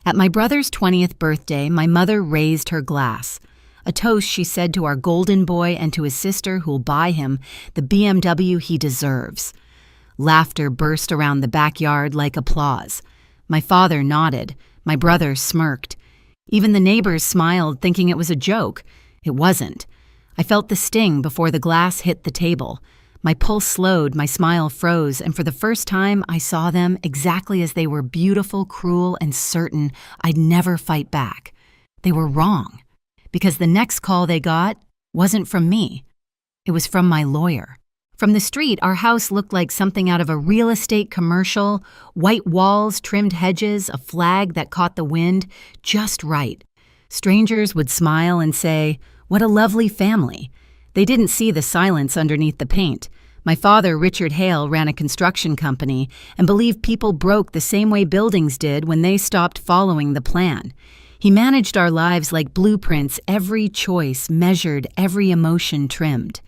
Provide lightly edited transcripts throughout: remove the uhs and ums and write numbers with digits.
At my brother's 20th birthday, my mother raised her glass. A toast, she said, to our golden boy and to his sister who'll buy him the BMW he deserves. Laughter burst around the backyard like applause. My father nodded. My brother smirked. Even the neighbors smiled, thinking it was a joke. It wasn't. I felt the sting before the glass hit the table. My pulse slowed, my smile froze, and for the first time I saw them exactly as they were, beautiful, cruel, and certain I'd never fight back. They were wrong, because the next call they got wasn't from me. It was from my lawyer. From the street, our house looked like something out of a real estate commercial. White walls, trimmed hedges, a flag that caught the wind, just right. Strangers would smile and say, "What a lovely family." They didn't see the silence underneath the paint. My father, Richard Hale, ran a construction company and believed people broke the same way buildings did when they stopped following the plan. He managed our lives like blueprints, every choice measured, every emotion trimmed.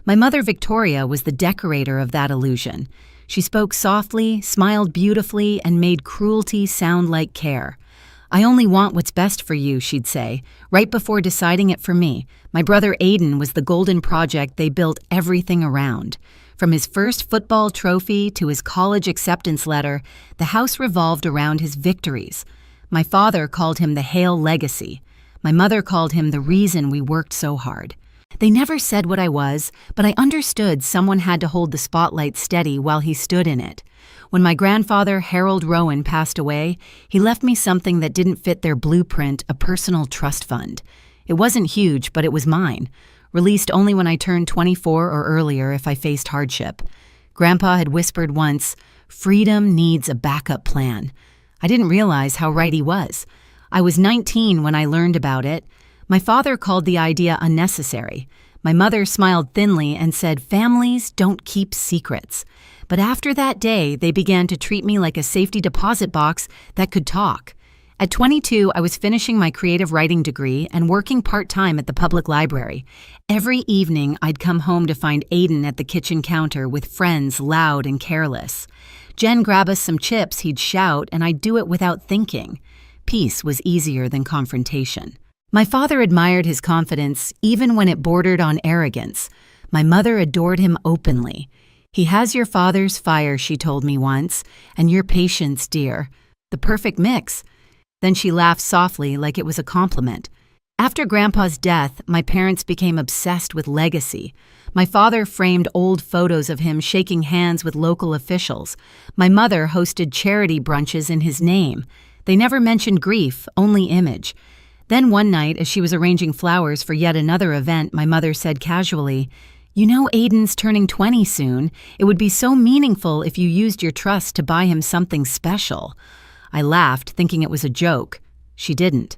My mother, Victoria, was the decorator of that illusion. She spoke softly, smiled beautifully, and made cruelty sound like care. "I only want what's best for you," she'd say, right before deciding it for me. My brother Aiden was the golden project they built everything around. From his first football trophy to his college acceptance letter, the house revolved around his victories. My father called him the Hale legacy. My mother called him the reason we worked so hard. They never said what I was, but I understood someone had to hold the spotlight steady while he stood in it. When my grandfather, Harold Rowan, passed away, he left me something that didn't fit their blueprint, a personal trust fund. It wasn't huge, but it was mine, released only when I turned 24 or earlier if I faced hardship. Grandpa had whispered once, "Freedom needs a backup plan." I didn't realize how right he was. I was 19 when I learned about it. My father called the idea unnecessary. My mother smiled thinly and said, "Families don't keep secrets." But after that day, they began to treat me like a safety deposit box that could talk. At 22, I was finishing my creative writing degree and working part-time at the public library. Every evening, I'd come home to find Aiden at the kitchen counter with friends, loud and careless. "Jen, grab us some chips," he'd shout, and I'd do it without thinking. Peace was easier than confrontation. My father admired his confidence, even when it bordered on arrogance. My mother adored him openly. "He has your father's fire," she told me once, "and your patience, dear. The perfect mix." Then she laughed softly like it was a compliment. After Grandpa's death, my parents became obsessed with legacy. My father framed old photos of him shaking hands with local officials. My mother hosted charity brunches in his name. They never mentioned grief, only image. Then one night, as she was arranging flowers for yet another event, my mother said casually, "You know Aiden's turning 20 soon. It would be so meaningful if you used your trust to buy him something special." I laughed, thinking it was a joke. She didn't.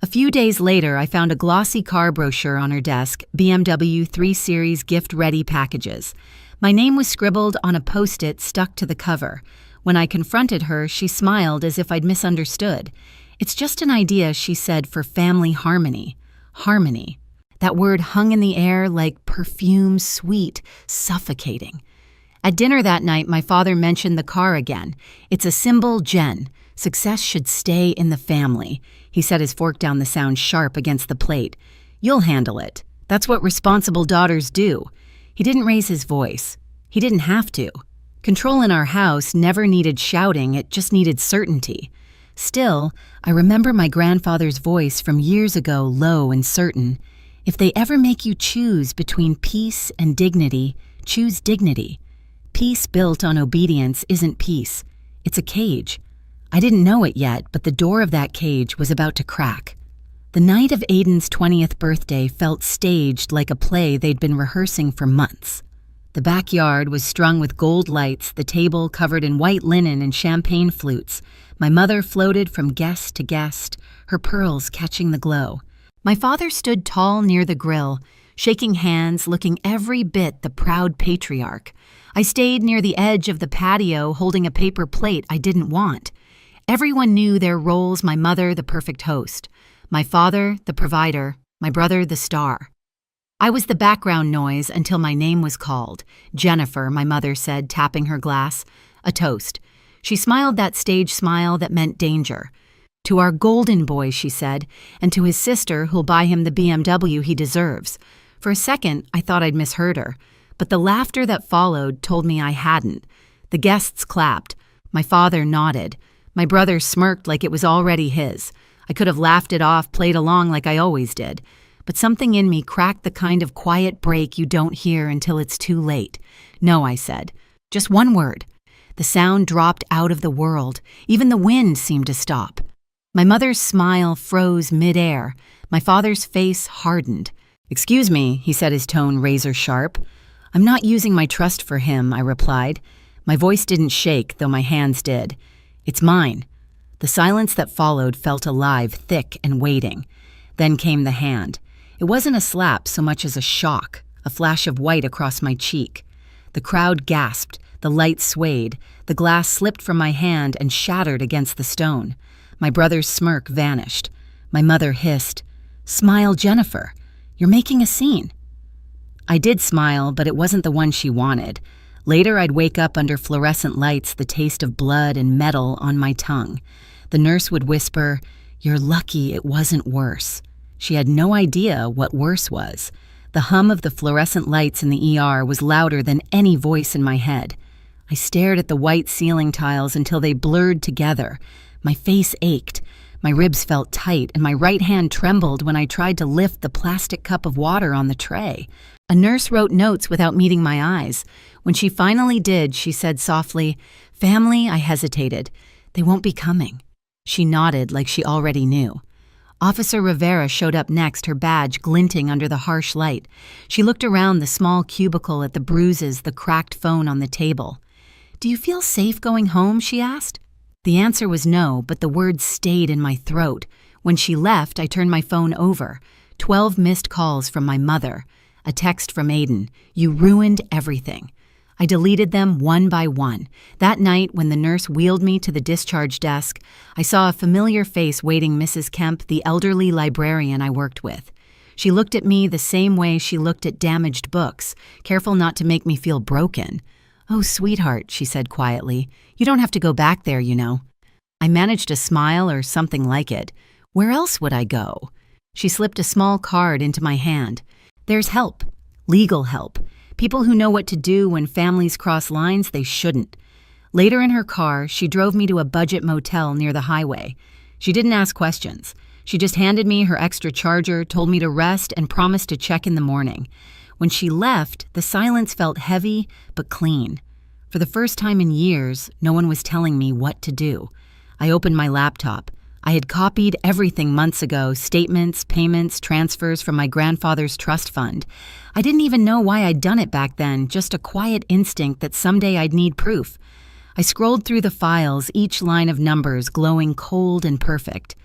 A few days later, I found a glossy car brochure on her desk, BMW 3 Series gift-ready packages. My name was scribbled on a Post-it stuck to the cover. When I confronted her, she smiled as if I'd misunderstood. "It's just an idea," she said, "for family harmony." Harmony. That word hung in the air like perfume, sweet, suffocating. At dinner that night, my father mentioned the car again. "It's a symbol, Jen. Success should stay in the family." He set his fork down, the sound sharp against the plate. "You'll handle it. That's what responsible daughters do." He didn't raise his voice. He didn't have to. Control in our house never needed shouting, it just needed certainty. Still, I remember my grandfather's voice from years ago, low and certain. "If they ever make you choose between peace and dignity, choose dignity. Peace built on obedience isn't peace. It's a cage." I didn't know it yet, but the door of that cage was about to crack. The night of Aiden's 20th birthday felt staged like a play they'd been rehearsing for months. The backyard was strung with gold lights, the table covered in white linen and champagne flutes. My mother floated from guest to guest, her pearls catching the glow. My father stood tall near the grill, shaking hands, looking every bit the proud patriarch. I stayed near the edge of the patio, holding a paper plate I didn't want. Everyone knew their roles: my mother, the perfect host; my father, the provider; my brother, the star. I was the background noise until my name was called. "Jennifer," my mother said, tapping her glass. A toast. She smiled that stage smile that meant danger. "To our golden boy," she said, "and to his sister who'll buy him the BMW he deserves." For a second, I thought I'd misheard her, but the laughter that followed told me I hadn't. The guests clapped. My father nodded. My brother smirked like it was already his. I could have laughed it off, played along like I always did. But something in me cracked the kind of quiet break you don't hear until it's too late. "No," I said. "Just one word." The sound dropped out of the world. Even the wind seemed to stop. My mother's smile froze mid-air. My father's face hardened. "Excuse me," he said, his tone razor sharp. "I'm not using my trust for him," I replied. My voice didn't shake, though my hands did. "It's mine." The silence that followed felt alive, thick, and waiting. Then came the hand. It wasn't a slap so much as a shock, a flash of white across my cheek. The crowd gasped, the light swayed, the glass slipped from my hand and shattered against the stone. My brother's smirk vanished. My mother hissed, "Smile, Jennifer. You're making a scene." I did smile, but it wasn't the one she wanted. Later, I'd wake up under fluorescent lights, the taste of blood and metal on my tongue. The nurse would whisper, "You're lucky it wasn't worse." She had no idea what worse was. The hum of the fluorescent lights in the ER was louder than any voice in my head. I stared at the white ceiling tiles until they blurred together. My face ached. My ribs felt tight, and my right hand trembled when I tried to lift the plastic cup of water on the tray. A nurse wrote notes without meeting my eyes. When she finally did, she said softly, "Family," I hesitated. "They won't be coming." She nodded like she already knew. Officer Rivera showed up next, her badge glinting under the harsh light. She looked around the small cubicle at the bruises, the cracked phone on the table. "Do you feel safe going home?" she asked. The answer was no, but the words stayed in my throat. When she left, I turned my phone over. 12 missed calls from my mother. A text from Aiden, "You ruined everything." I deleted them one by one. That night, when the nurse wheeled me to the discharge desk, I saw a familiar face waiting Mrs. Kemp, the elderly librarian I worked with. She looked at me the same way she looked at damaged books, careful not to make me feel broken. "Oh, sweetheart," she said quietly, "you don't have to go back there, you know." I managed a smile or something like it. Where else would I go? She slipped a small card into my hand. "There's help. Legal help. People who know what to do when families cross lines they shouldn't." Later in her car, she drove me to a budget motel near the highway. She didn't ask questions. She just handed me her extra charger, told me to rest, and promised to check in the morning. When she left, the silence felt heavy but clean. For the first time in years, no one was telling me what to do. I opened my laptop. I had copied everything months ago, statements, payments, transfers from my grandfather's trust fund. I didn't even know why I'd done it back then, just a quiet instinct that someday I'd need proof. I scrolled through the files, each line of numbers glowing cold and perfect.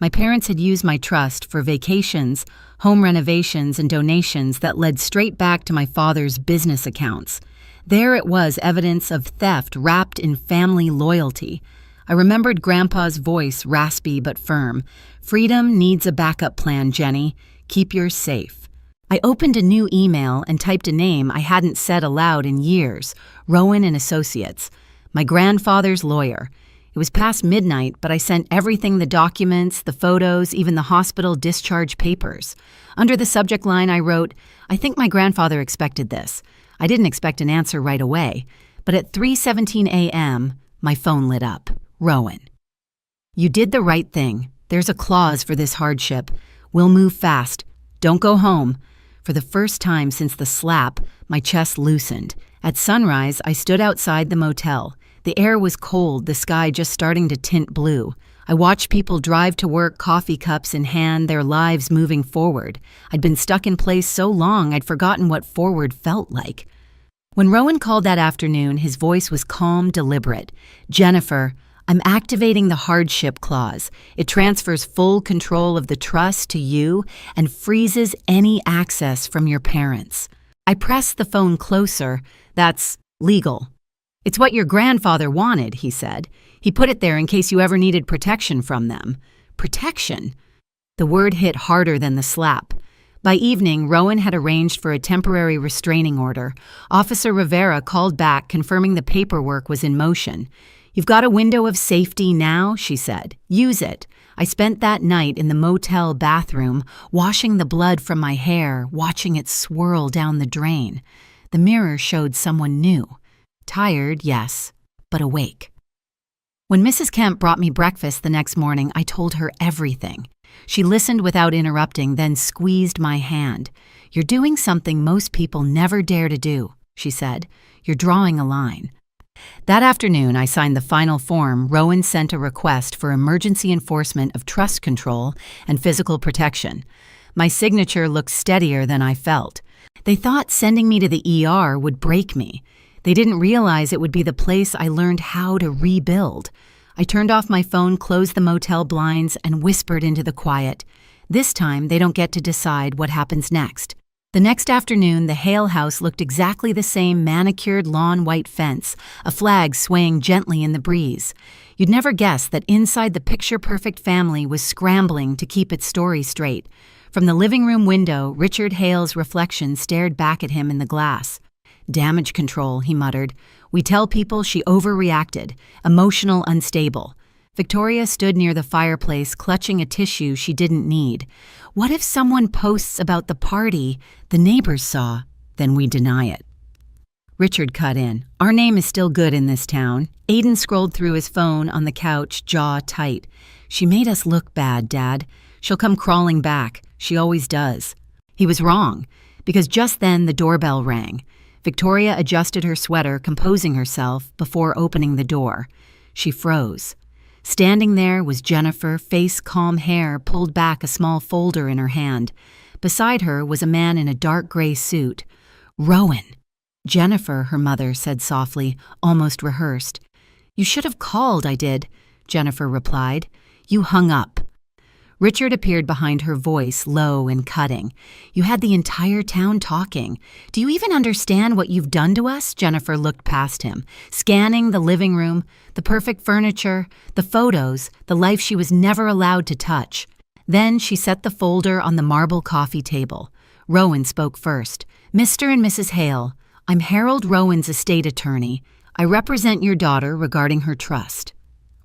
My parents had used my trust for vacations, home renovations, and donations that led straight back to my father's business accounts. There it was, evidence of theft wrapped in family loyalty. I remembered Grandpa's voice, raspy but firm. "Freedom needs a backup plan, Jenny. Keep yours safe." I opened a new email and typed a name I hadn't said aloud in years, Rowan and Associates, my grandfather's lawyer. It was past midnight, but I sent everything, the documents, the photos, even the hospital discharge papers. Under the subject line I wrote, "I think my grandfather expected this." I didn't expect an answer right away, but at 3:17 a.m., my phone lit up. Rowan. "You did the right thing. There's a clause for this hardship. We'll move fast. Don't go home." For the first time since the slap, my chest loosened. At sunrise, I stood outside the motel. The air was cold, the sky just starting to tint blue. I watched people drive to work, coffee cups in hand, their lives moving forward. I'd been stuck in place so long I'd forgotten what forward felt like. When Rowan called that afternoon, his voice was calm, deliberate. "Jennifer, I'm activating the hardship clause. It transfers full control of the trust to you and freezes any access from your parents." I pressed the phone closer. "That's legal." "It's what your grandfather wanted," he said. "He put it there in case you ever needed protection from them." Protection? The word hit harder than the slap. By evening, Rowan had arranged for a temporary restraining order. Officer Rivera called back, confirming the paperwork was in motion. "You've got a window of safety now," she said. "Use it. I spent that night in the motel bathroom, washing the blood from my hair, watching it swirl down the drain. The mirror showed someone new. Tired, yes, but awake. When Mrs. Kemp brought me breakfast the next morning, I told her everything. She listened without interrupting, then squeezed my hand. "You're doing something most people never dare to do," she said. "You're drawing a line." That afternoon, I signed the final form. Rowan sent a request for emergency enforcement of trust control and physical protection. My signature looked steadier than I felt. They thought sending me to the ER would break me. They didn't realize it would be the place I learned how to rebuild. I turned off my phone, closed the motel blinds, and whispered into the quiet. This time, they don't get to decide what happens next. The next afternoon, the Hale house looked exactly the same: manicured lawn white fence, a flag swaying gently in the breeze. You'd never guess that inside the picture-perfect family was scrambling to keep its story straight. From the living room window, Richard Hale's reflection stared back at him in the glass. "Damage control," he muttered. "We tell people she overreacted, emotional, unstable." Victoria stood near the fireplace, clutching a tissue she didn't need. What if someone posts about the party the neighbors saw? Then we deny it. Richard cut in. "Our name is still good in this town." Aiden scrolled through his phone on the couch, jaw tight. "She made us look bad, Dad. She'll come crawling back. She always does." He was wrong, because just then the doorbell rang. Victoria adjusted her sweater, composing herself before opening the door. She froze. Standing there was Jennifer, face calm, hair pulled back, a small folder in her hand. Beside her was a man in a dark gray suit. "Rowan." "Jennifer," her mother said softly, almost rehearsed. "You should have called." "I did," Jennifer replied. "You hung up." Richard appeared behind her, voice low and cutting. "You had the entire town talking. Do you even understand what you've done to us?" Jennifer looked past him, scanning the living room, the perfect furniture, the photos, the life she was never allowed to touch. Then she set the folder on the marble coffee table. Rowan spoke first. "Mr. and Mrs. Hale, I'm Harold Rowan's estate attorney. I represent your daughter regarding her trust."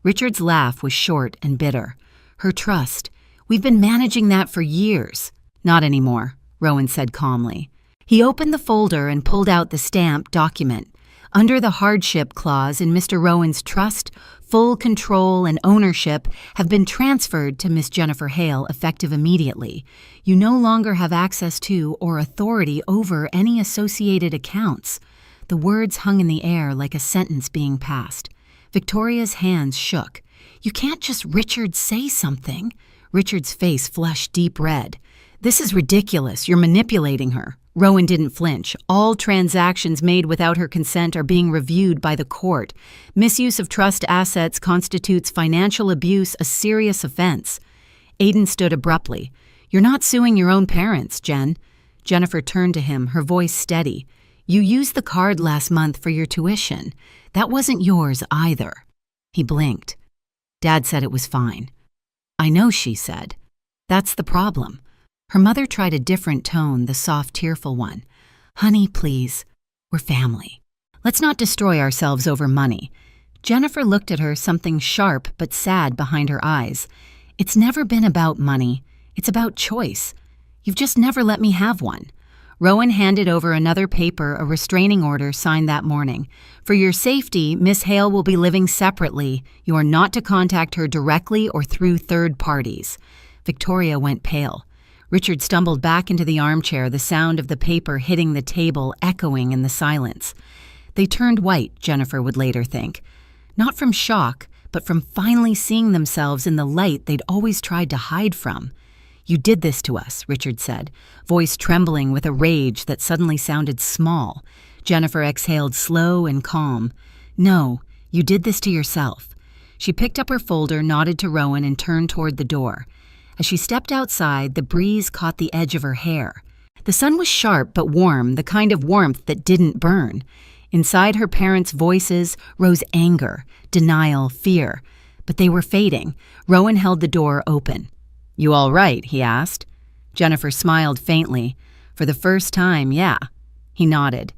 Richard's laugh was short and bitter. "Her trust. We've been managing that for years." "Not anymore," Rowan said calmly. He opened the folder and pulled out the stamped document. Under the hardship clause in Mr. Rowan's trust, full control and ownership have been transferred to Miss Jennifer Hale effective immediately. You no longer have access to or authority over any associated accounts. The words hung in the air like a sentence being passed. Victoria's hands shook. "You can't just Richard say something." Richard's face flushed deep red. "This is ridiculous. You're manipulating her." Rowan didn't flinch. "All transactions made without her consent are being reviewed by the court. Misuse of trust assets constitutes financial abuse, a serious offense." Aiden stood abruptly. "You're not suing your own parents, Jen." Jennifer turned to him, her voice steady. "You used the card last month for your tuition. That wasn't yours either." He blinked. "Dad said it was fine." "I know," she said. "That's the problem." Her mother tried a different tone, the soft, tearful one. "Honey, please. We're family. Let's not destroy ourselves over money." Jennifer looked at her, something sharp but sad behind her eyes. "It's never been about money. It's about choice. You've just never let me have one." Rowan handed over another paper, a restraining order signed that morning. "For your safety, Miss Hale will be living separately. You are not to contact her directly or through third parties." Victoria went pale. Richard stumbled back into the armchair, the sound of the paper hitting the table echoing in the silence. They turned white, Jennifer would later think. Not from shock, but from finally seeing themselves in the light they'd always tried to hide from. "You did this to us," Richard said, voice trembling with a rage that suddenly sounded small. Jennifer exhaled slow and calm. "No, you did this to yourself." She picked up her folder, nodded to Rowan, and turned toward the door. As she stepped outside, the breeze caught the edge of her hair. The sun was sharp but warm, the kind of warmth that didn't burn. Inside her parents' voices rose anger, denial, fear. But they were fading. Rowan held the door open. "You all right?" he asked. Jennifer smiled faintly. "For the first time, yeah." He nodded.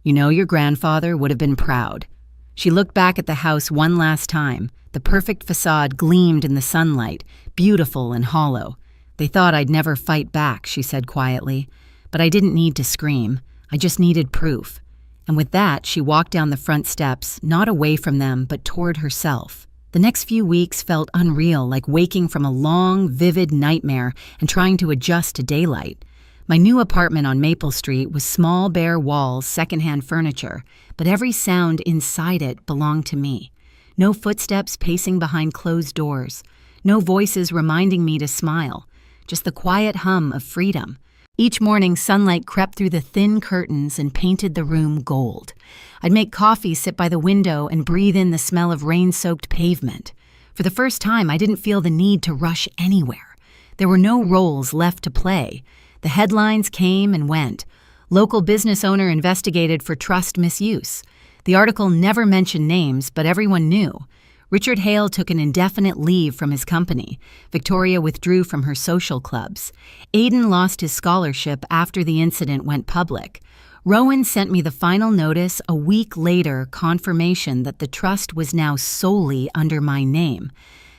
"You know your grandfather would have been proud." She looked back at the house one last time. The perfect facade gleamed in the sunlight, beautiful and hollow. "They thought I'd never fight back," she said quietly. But I didn't need to scream. I just needed proof. And with that, she walked down the front steps, not away from them, but toward herself. The next few weeks felt unreal, like waking from a long, vivid nightmare and trying to adjust to daylight. My new apartment on Maple Street was small, bare walls, secondhand furniture, but every sound inside it belonged to me. No footsteps pacing behind closed doors. No voices reminding me to smile. Just the quiet hum of freedom. Each morning, sunlight crept through the thin curtains and painted the room gold. I'd make coffee, sit by the window, and breathe in the smell of rain-soaked pavement. For the first time, I didn't feel the need to rush anywhere. There were no roles left to play. The headlines came and went. Local business owner investigated for trust misuse. The article never mentioned names, but everyone knew. Richard Hale took an indefinite leave from his company. Victoria withdrew from her social clubs. Aiden lost his scholarship after the incident went public. Rowan sent me the final notice a week later, confirmation that the trust was now solely under my name.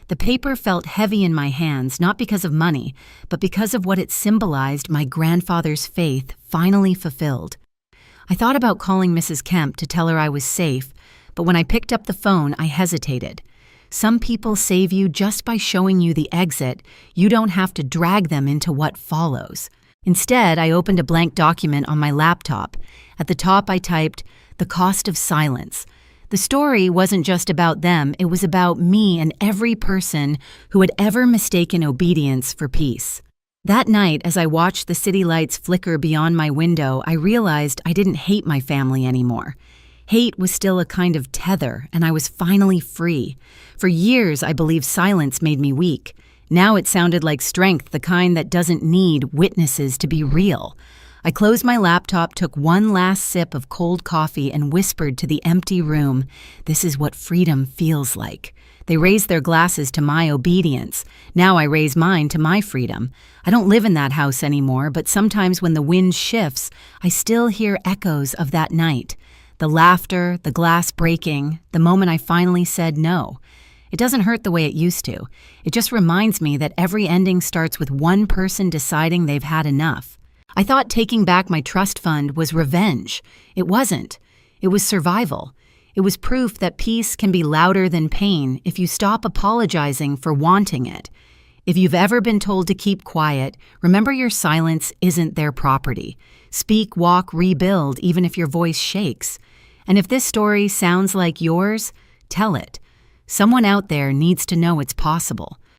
The paper felt heavy in my hands, not because of money, but because of what it symbolized: my grandfather's faith finally fulfilled. I thought about calling Mrs. Kemp to tell her I was safe, but when I picked up the phone, I hesitated. Some people save you just by showing you the exit. You don't have to drag them into what follows. Instead, I opened a blank document on my laptop. At the top, I typed, "The cost of silence." The story wasn't just about them, it was about me and every person who had ever mistaken obedience for peace. That night, as I watched the city lights flicker beyond my window, I realized I didn't hate my family anymore. Hate was still a kind of tether, and I was finally free. For years, I believed silence made me weak. Now it sounded like strength, the kind that doesn't need witnesses to be real. I closed my laptop, took one last sip of cold coffee, and whispered to the empty room, "This is what freedom feels like." They raised their glasses to my obedience. Now I raise mine to my freedom. I don't live in that house anymore, but sometimes when the wind shifts, I still hear echoes of that night. The laughter, the glass breaking, the moment I finally said no. It doesn't hurt the way it used to. It just reminds me that every ending starts with one person deciding they've had enough. I thought taking back my trust fund was revenge. It wasn't. It was survival. It was proof that peace can be louder than pain if you stop apologizing for wanting it. If you've ever been told to keep quiet, remember your silence isn't their property. Speak, walk, rebuild, even if your voice shakes. And if this story sounds like yours, tell it. Someone out there needs to know it's possible.